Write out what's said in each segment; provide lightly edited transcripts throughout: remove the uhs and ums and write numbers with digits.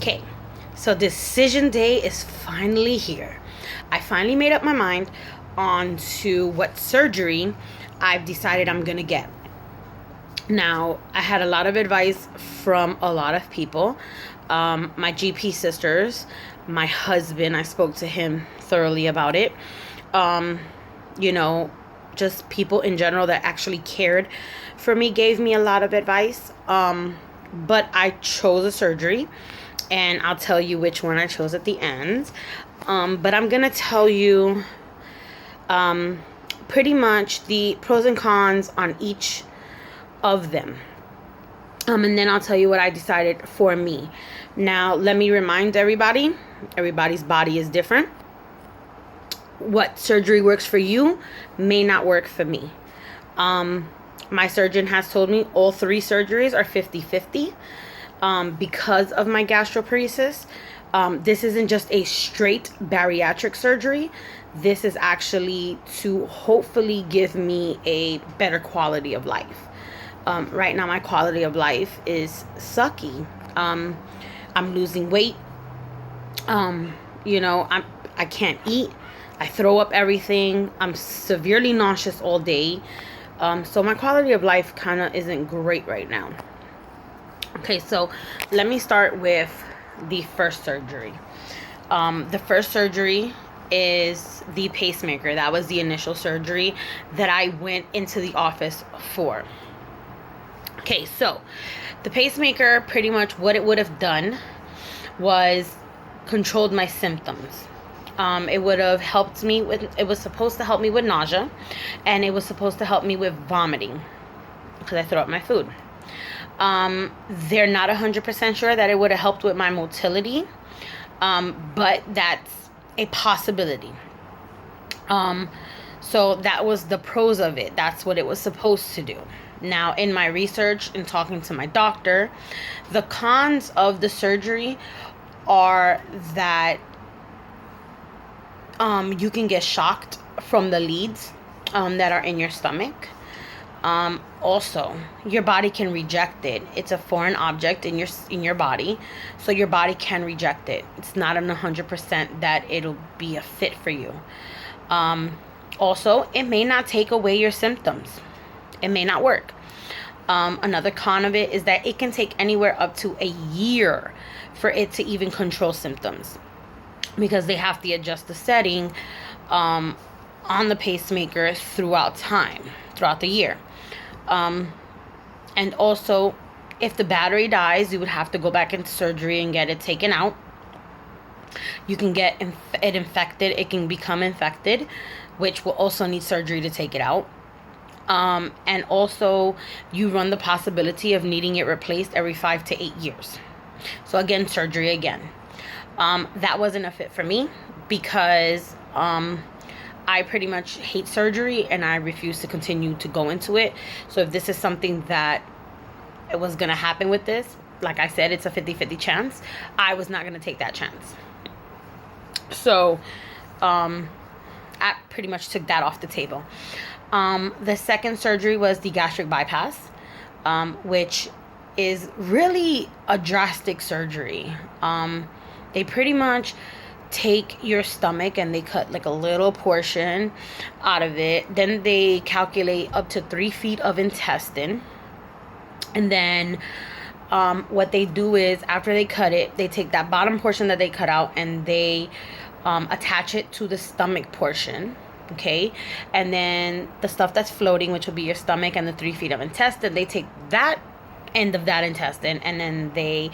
Okay, so decision day is finally here. I finally made up my mind on to what surgery I've decided I'm gonna get. Now, I had a lot of advice from a lot of people. My GP sisters, my husband, I spoke to him thoroughly about it. You know, just people in general that actually cared for me gave me a lot of advice. But I chose a surgery, and I'll tell you which one I chose at the end. But I'm going to tell you pretty much the pros and cons on each of them. And then I'll tell you what I decided for me. Now, let me remind everybody's body is different. What surgery works for you may not work for me. My surgeon has told me all 3 surgeries are 50-50 because of my gastroparesis. This isn't just a straight bariatric surgery. This is actually to hopefully give me a better quality of life. Right now, my quality of life is sucky. I'm losing weight. I can't eat. I throw up everything. I'm severely nauseous all day. So my quality of life kind of isn't great right now. Okay, so let me start with the first surgery. The first surgery is the pacemaker. That was the initial surgery that I went into the office for. Okay, so the pacemaker, pretty much what it would have done was controlled my symptoms. It would have helped me with, it was supposed to help me with nausea, and it was supposed to help me with vomiting because I throw up my food. They're not 100% sure that it would have helped with my motility, but that's a possibility. So that was the pros of it. That's what it was supposed to do. Now, in my research and talking to my doctor, the cons of the surgery are that you can get shocked from the leads that are in your stomach. Also, your body can reject it. It's a foreign object in your body, so your body can reject it. It's not 100% that it'll be a fit for you. Also, it may not take away your symptoms. It may not work. Another con of it is that it can take anywhere up to a year for it to even control symptoms, because they have to adjust the setting on the pacemaker throughout the year. And also, if the battery dies, you would have to go back into surgery and get it taken out. You can get it infected. It can become infected, which will also need surgery to take it out. And also, you run the possibility of needing it replaced every 5 to 8 years. So again, surgery again. That wasn't a fit for me because I pretty much hate surgery and I refuse to continue to go into it. So if this is something that it was going to happen with this, like I said, it's a 50-50 chance. I was not going to take that chance. So I pretty much took that off the table. The second surgery was the gastric bypass, which is really a drastic surgery. They pretty much take your stomach and they cut like a little portion out of it. Then they calculate up to 3 feet of intestine. And then what they do is after they cut it, they take that bottom portion that they cut out and they attach it to the stomach portion. Okay, and then the stuff that's floating, which will be your stomach and the 3 feet of intestine, they take that end of that intestine and then they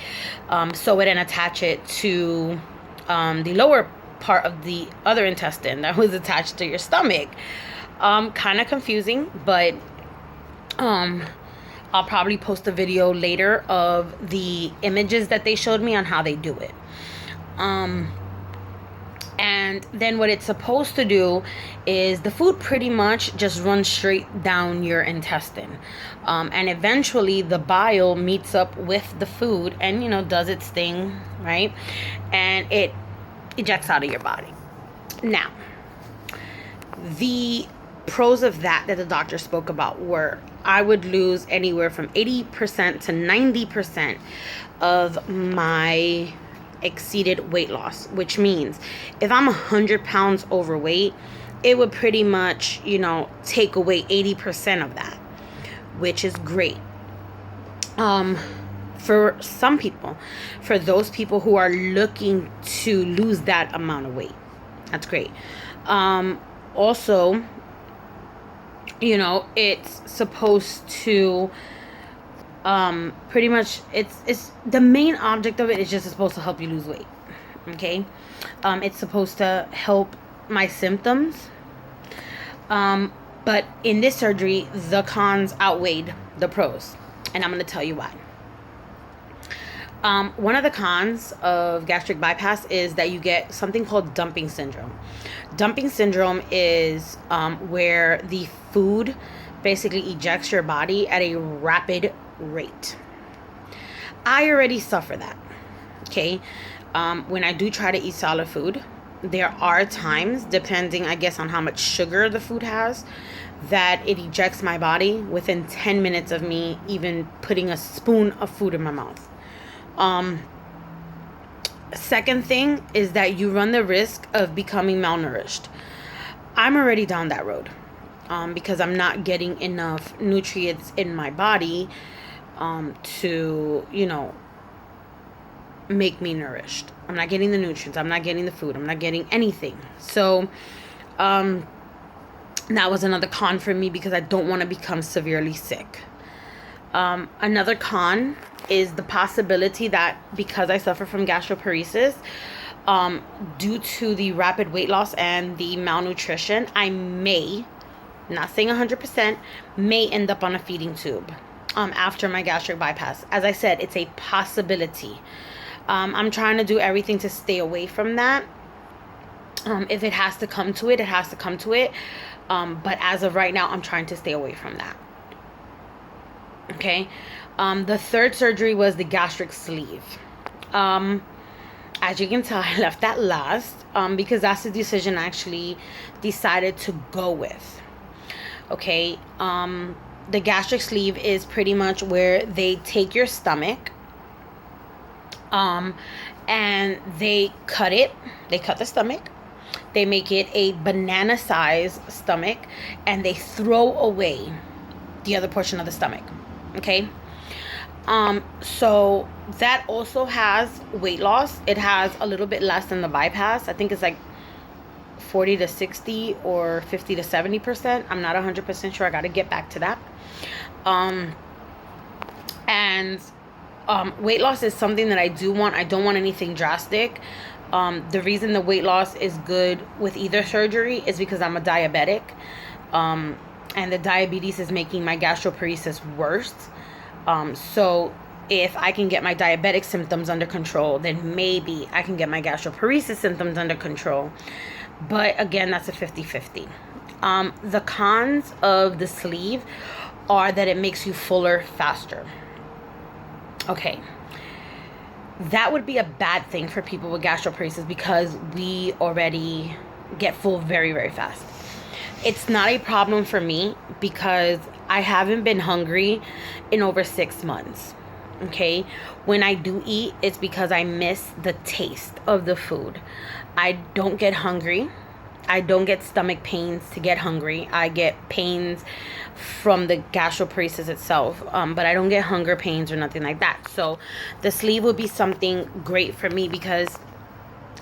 sew it and attach it to the lower part of the other intestine that was attached to your stomach. Kind of confusing, but I'll probably post a video later of the images that they showed me on how they do it. And then what it's supposed to do is the food pretty much just runs straight down your intestine. And eventually the bile meets up with the food and, does its thing, right? And it ejects out of your body. Now, the pros of that the doctor spoke about were I would lose anywhere from 80% to 90% of my exceeded weight loss, which means if I'm 100 pounds overweight, it would pretty much, take away 80% of that, which is great. For some people, for those people who are looking to lose that amount of weight, that's great. Also, it's supposed to pretty much, it's the main object of it is just supposed to help you lose weight. Okay. It's supposed to help my symptoms, but in this surgery the cons outweighed the pros, and I'm going to tell you why. One of the cons of gastric bypass is that you get something called dumping syndrome. Dumping syndrome is where the food basically ejects your body at a rapid rate. I already suffer that. Okay. When I do try to eat solid food, there are times, depending, I guess, on how much sugar the food has, that it ejects my body within 10 minutes of me even putting a spoon of food in my mouth. Second thing is that you run the risk of becoming malnourished. I'm already down that road, because I'm not getting enough nutrients in my body, to, make me nourished. I'm not getting the nutrients. I'm not getting the food. I'm not getting anything. So, that was another con for me because I don't want to become severely sick. Another con is the possibility that because I suffer from gastroparesis, due to the rapid weight loss and the malnutrition, I may, not saying 100%, may end up on a feeding tube after my gastric bypass. As I said, it's a possibility. I'm trying to do everything to stay away from that. If it has to come to it, it has to come to it. But as of right now, I'm trying to stay away from that. Okay. The third surgery was the gastric sleeve. As you can tell, I left that last because that's the decision I actually decided to go with. Okay. The gastric sleeve is pretty much where they take your stomach, and they cut it. They cut the stomach. They make it a banana size stomach, and they throw away the other portion of the stomach. Okay. So that also has weight loss. It has a little bit less than the bypass. I think it's like 40 to 60 or 50 to 70%. I'm not 100% sure. I got to get back to that. Weight loss is something that I do want. I don't want anything drastic. The reason the weight loss is good with either surgery is because I'm a diabetic. And the diabetes is making my gastroparesis worse. So if I can get my diabetic symptoms under control, then maybe I can get my gastroparesis symptoms under control. But again, that's a 50-50. The cons of the sleeve are that it makes you fuller faster. Okay. That would be a bad thing for people with gastroparesis because we already get full very, very fast. It's not a problem for me because I haven't been hungry in over 6 months. Okay. When I do eat, it's because I miss the taste of the food. I don't get hungry. I don't get stomach pains to get hungry. I get pains from the gastroparesis itself, but I don't get hunger pains or nothing like that. So the sleeve would be something great for me because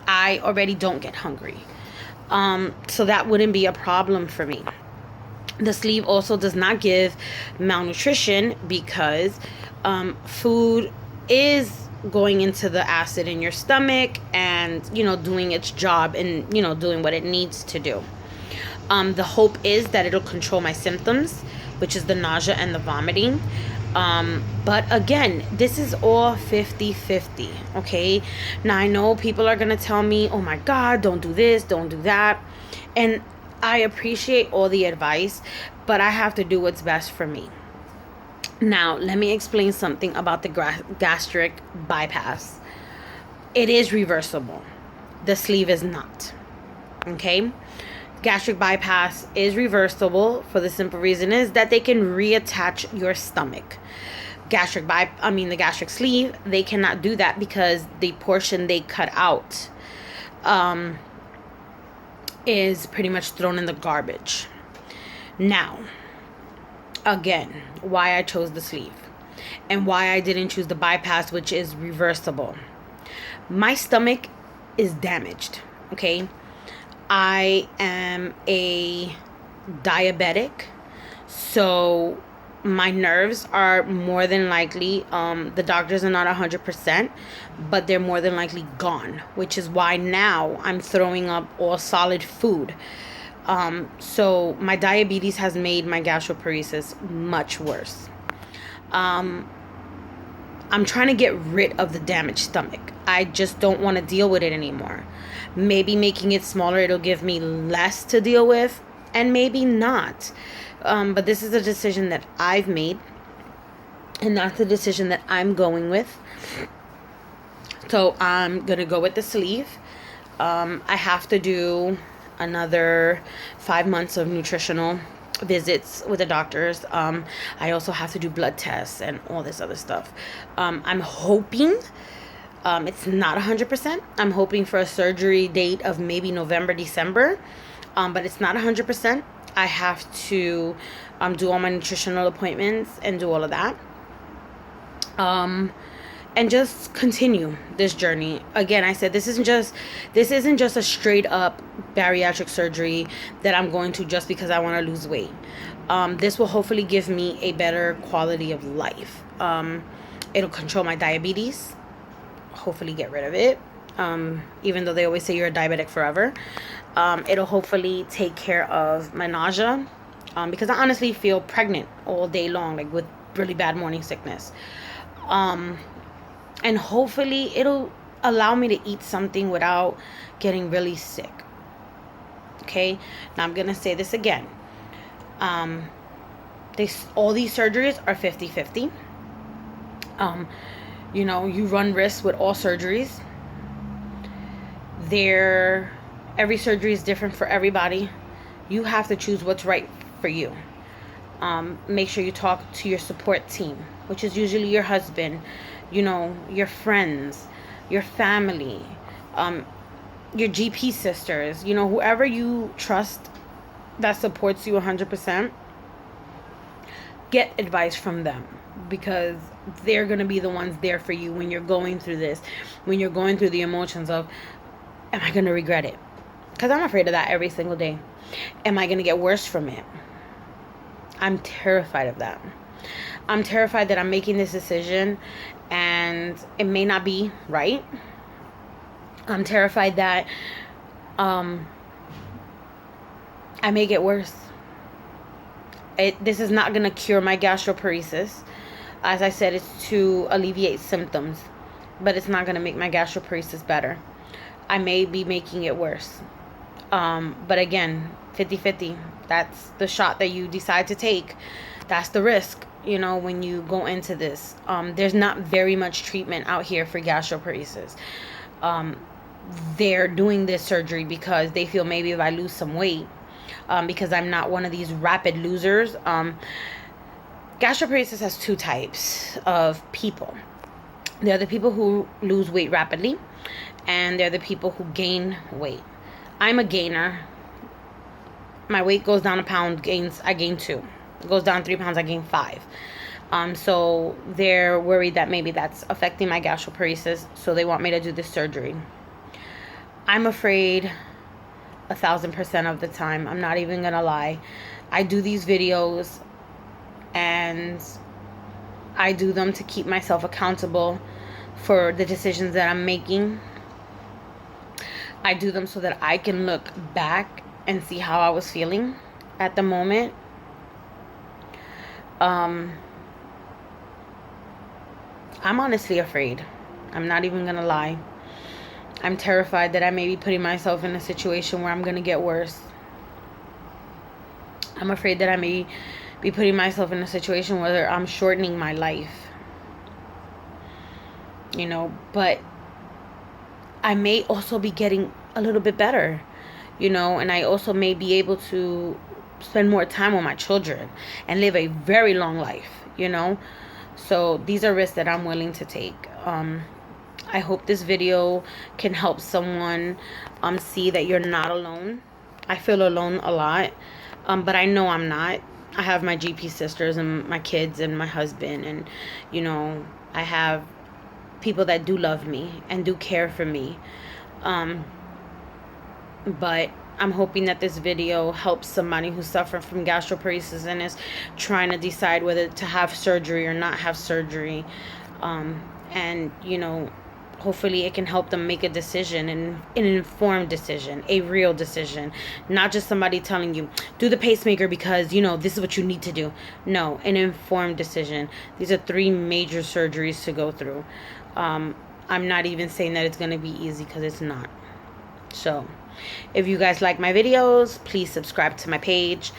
I already don't get hungry. So that wouldn't be a problem for me. The sleeve also does not give malnutrition because food is going into the acid in your stomach and, doing its job and, doing what it needs to do. The hope is that it'll control my symptoms, which is the nausea and the vomiting. But again, this is all 50-50. Okay. Now I know people are going to tell me, oh my God, don't do this, don't do that. And I appreciate all the advice, but I have to do what's best for me. Now, let me explain something about the gastric bypass. It is reversible. The sleeve is not. Okay? Gastric bypass is reversible for the simple reason is that they can reattach your stomach. the gastric sleeve, they cannot do that because the portion they cut out is pretty much thrown in the garbage. Now, again, why I chose the sleeve and why I didn't choose the bypass, which is reversible. My stomach is damaged, okay? I am a diabetic, so my nerves are more than likely, the doctors are not 100%, but they're more than likely gone, which is why now I'm throwing up all solid food. So my diabetes has made my gastroparesis much worse. I'm trying to get rid of the damaged stomach. I just don't want to deal with it anymore. Maybe making it smaller, it'll give me less to deal with, and maybe not. But this is a decision that I've made, and that's the decision that I'm going with. So I'm going to go with the sleeve. I have to do another 5 months of nutritional visits with the doctors. I also have to do blood tests and all this other stuff. I'm hoping, it's not 100%. I'm hoping for a surgery date of maybe November, December. But it's not 100%. I have to do all my nutritional appointments and do all of that. And just continue this journey. Again, I said this isn't just a straight up bariatric surgery that I'm going to just because I want to lose weight. This will hopefully give me a better quality of life. It'll control my diabetes, hopefully get rid of it. Even though they always say you're a diabetic forever. It'll hopefully take care of my nausea, because I honestly feel pregnant all day long, like with really bad morning sickness. And hopefully it'll allow me to eat something without getting really sick. Okay, now I'm gonna say this again. All these surgeries are 50-50. You run risks with all surgeries. Every surgery is different for everybody. You have to choose what's right for you. Make sure you talk to your support team, which is usually your husband, your friends, your family, your GP sisters, whoever you trust that supports you 100%. Get advice from them, because they're going to be the ones there for you when you're going through this, when you're going through the emotions of, am I going to regret it? Because I'm afraid of that every single day. Am I going to get worse from it? I'm terrified of that. I'm terrified that I'm making this decision and it may not be right. I'm terrified that I may get worse. This is not going to cure my gastroparesis. As I said, it's to alleviate symptoms, but it's not going to make my gastroparesis better. I may be making it worse. But again, 50-50. That's the shot that you decide to take. That's the risk, when you go into this. There's not very much treatment out here for gastroparesis. They're doing this surgery because they feel maybe if I lose some weight, because I'm not one of these rapid losers. Gastroparesis has two types of people. They're the people who lose weight rapidly, and they're the people who gain weight. I'm a gainer. My weight goes down a pound, I gain 2. It goes down 3 pounds, I gain 5. So they're worried that maybe that's affecting my gastroparesis, so they want me to do this surgery. I'm afraid 1,000% of the time. I'm not even gonna lie. I do these videos and I do them to keep myself accountable for the decisions that I'm making. I do them so that I can look back and see how I was feeling at the moment. I'm honestly afraid. I'm not even gonna lie. I'm terrified that I may be putting myself in a situation where I'm gonna get worse. I'm afraid that I may be putting myself in a situation where I'm shortening my life. But I may also be getting a little bit better, and I also may be able to spend more time with my children and live a very long life, So these are risks that I'm willing to take. I hope this video can help someone see that you're not alone. I feel alone a lot, but I know I'm not. I have my GP sisters and my kids and my husband, and you know, I have people that do love me and do care for me. But I'm hoping that this video helps somebody who's suffering from gastroparesis and is trying to decide whether to have surgery or not have surgery. And, you know, hopefully it can help them make a decision, and an informed decision, a real decision, not just somebody telling you, do the pacemaker because, you know, this is what you need to do. No, an informed decision. These are 3 major surgeries to go through. I'm not even saying that it's going to be easy, because it's not. So if you guys like my videos, please subscribe to my page.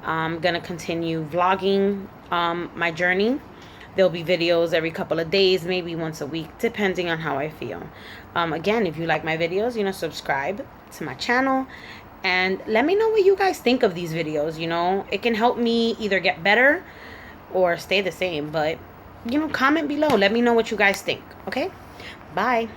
I'm gonna continue vlogging my journey. There'll be videos every couple of days, maybe once a week, depending on how I feel. Again, if you like my videos, you know, subscribe to my channel and let me know what you guys think of these videos. You know, it can help me either get better or stay the same, but you know, comment below, let me know what you guys think. Okay, bye.